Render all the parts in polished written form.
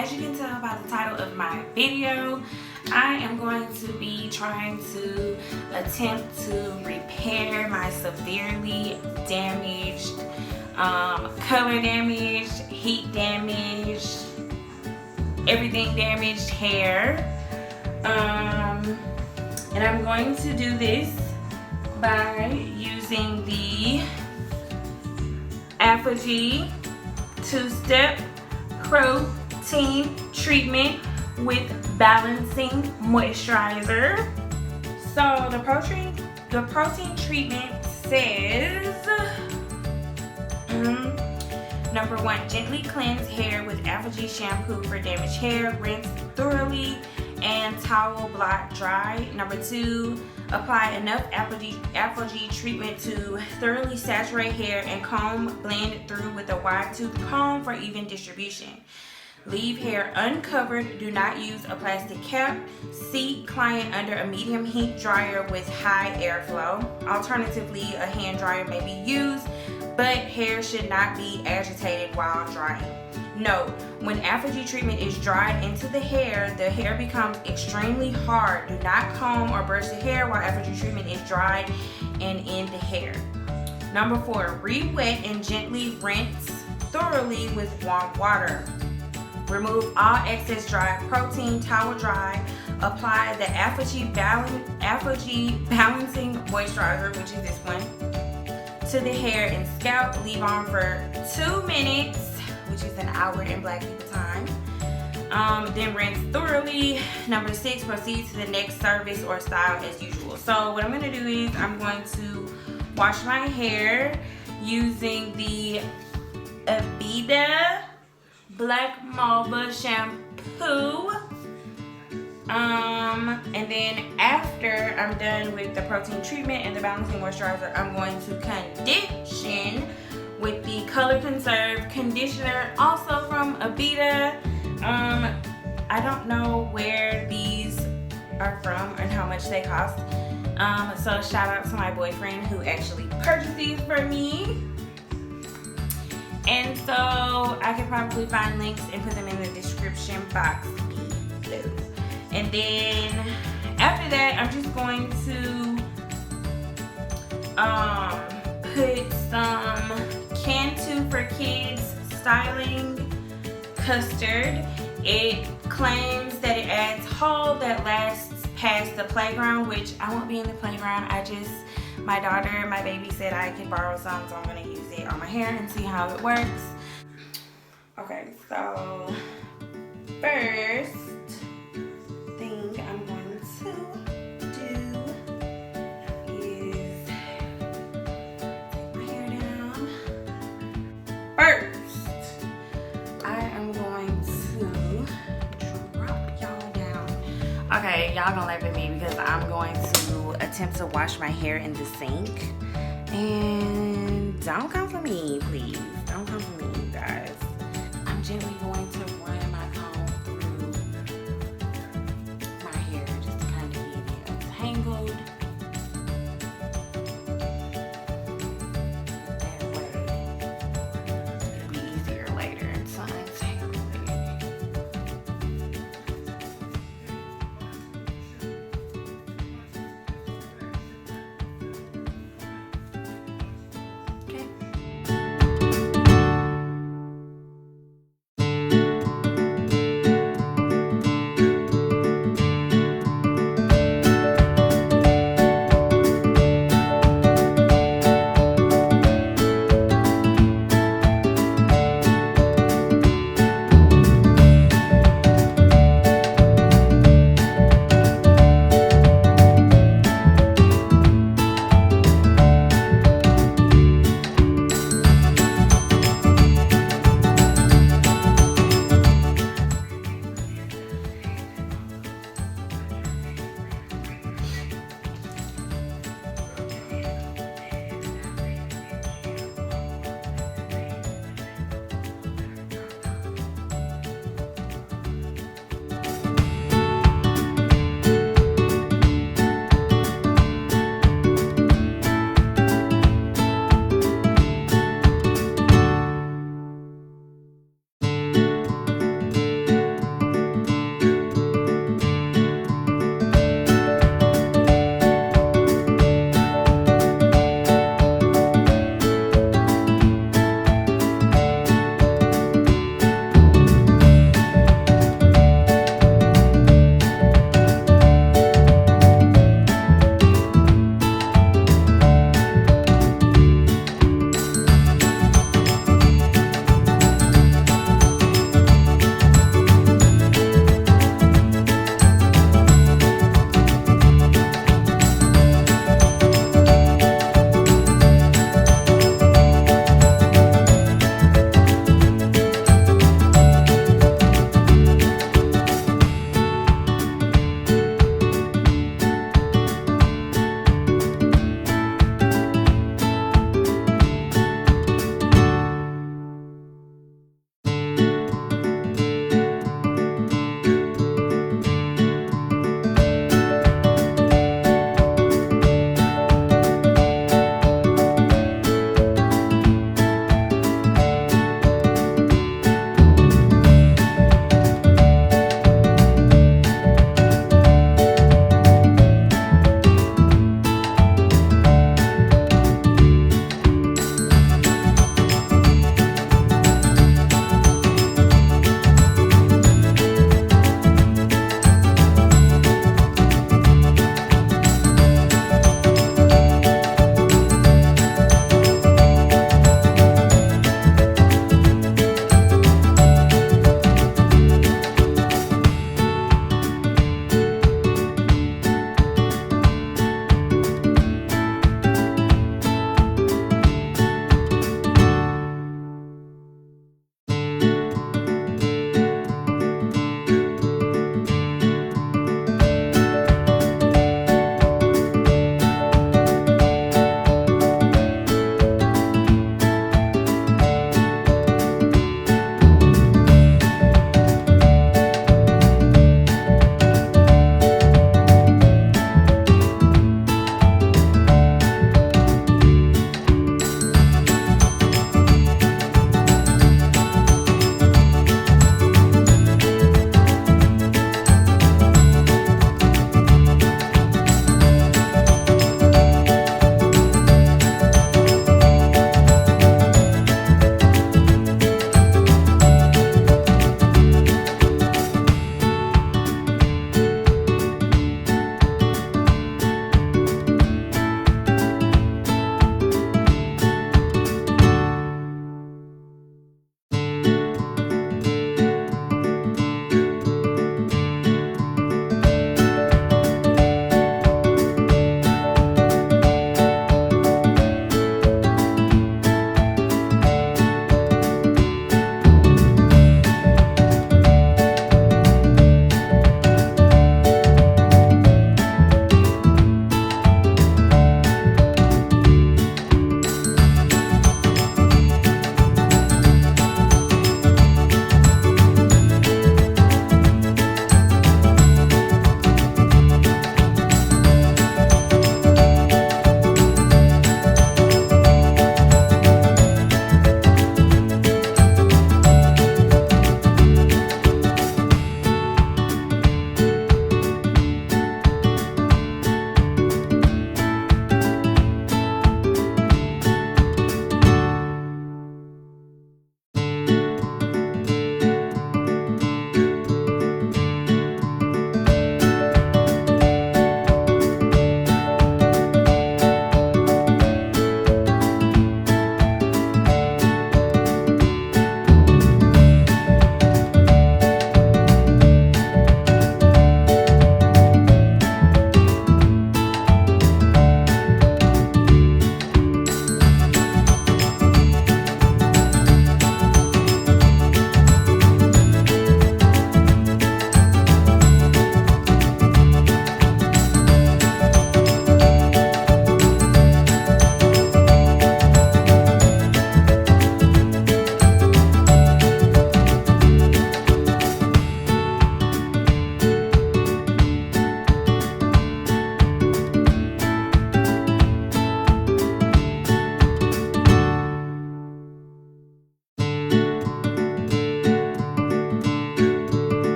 as you can tell by the title of my video, I am going to be trying to attempt to repair my severely damaged, color damaged, heat damaged, everything damaged hair. And I'm going to do this by using the Aphogee 2-step protein treatment with balancing moisturizer. So the protein treatment says, number 1, gently cleanse hair with Aphogee shampoo for damaged hair. Rinse thoroughly and towel blot dry. Number 2, apply enough Aphogee treatment to thoroughly saturate hair and comb. Blend it through with a wide tooth comb for even distribution. Leave hair uncovered. Do not use a plastic cap. Seat client under a medium heat dryer with high airflow. Alternatively, a hand dryer may be used, but hair should not be agitated while drying. Note, when Aphogee treatment is dried into the hair becomes extremely hard. Do not comb or brush the hair while Aphogee treatment is dried and in the hair. Number 4, re-wet and gently rinse thoroughly with warm water. Remove all excess dry protein, towel dry. Apply the Aphogee balancing moisturizer, which is this one, to the hair and scalp. Leave on for 2 minutes, which is an hour in black people time. Then rinse thoroughly. Number 6, proceed to the next service or style as usual. So what I'm going to do is I'm going to wash my hair using the Aphogee Black Malva shampoo. And then after I'm done with the protein treatment and the balancing moisturizer, I'm going to condition with the Color Conserve conditioner, also from Aphogee. I don't know where these are from and how much they cost. So shout out to my boyfriend who actually purchased these for me. And so I can probably find links and put them in the description box below. And then after that, I'm just going to put some Cantu for Kids styling custard. It claims that it adds hold that lasts past the playground, which I won't be in the playground. My daughter, my baby, said I could borrow some, so I'm going to use it on my hair and see how it works. Okay, so first thing I'm going to do is take my hair down. First, I am going to drop y'all down. Okay, y'all gonna laugh at me because I'm going to attempt to wash my hair in the sink. And don't come for me, please. Don't come for me, guys. I'm gently going to run my comb through my hair just to kind of get it untangled. That way, it'll be easier later to untangle it. Okay.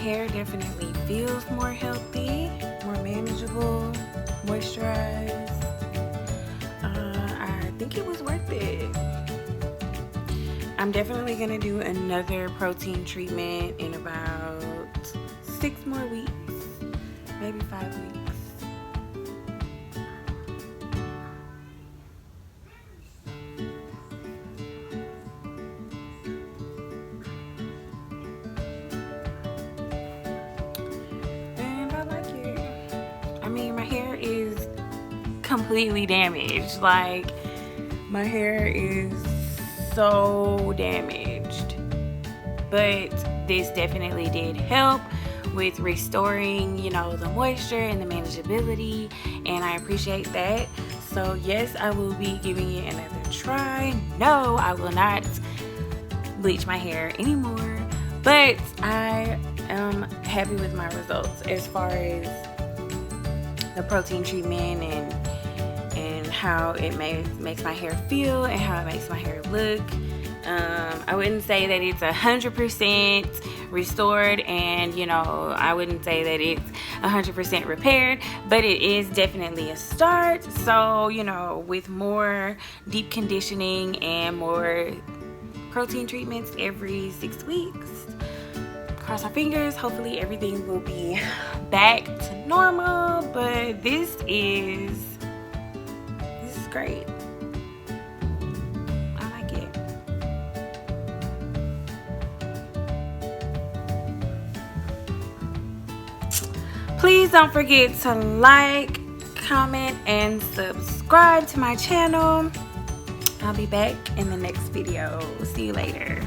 hair definitely feels more healthy, more manageable, moisturized. I think it was worth it. I'm definitely gonna do another protein treatment in about 6 more weeks, maybe 5 weeks. And I like it. I mean, my hair is completely damaged. Like, my hair is so damaged, but this definitely did help with restoring, you know, the moisture and the manageability, and I appreciate that. So yes, I will be giving it another try. No, I will not bleach my hair anymore, but I am happy with my results as far as the protein treatment and how it makes my hair feel and how it makes my hair look. I wouldn't say that it's 100% restored, and you know, I wouldn't say that it's 100% repaired, but it is definitely a start. So, you know, with more deep conditioning and more protein treatments every 6 weeks, cross our fingers, hopefully everything will be back to normal. But this is great. I like it. Please don't forget to like, comment, and subscribe to my channel. I'll be back in the next video. See you later.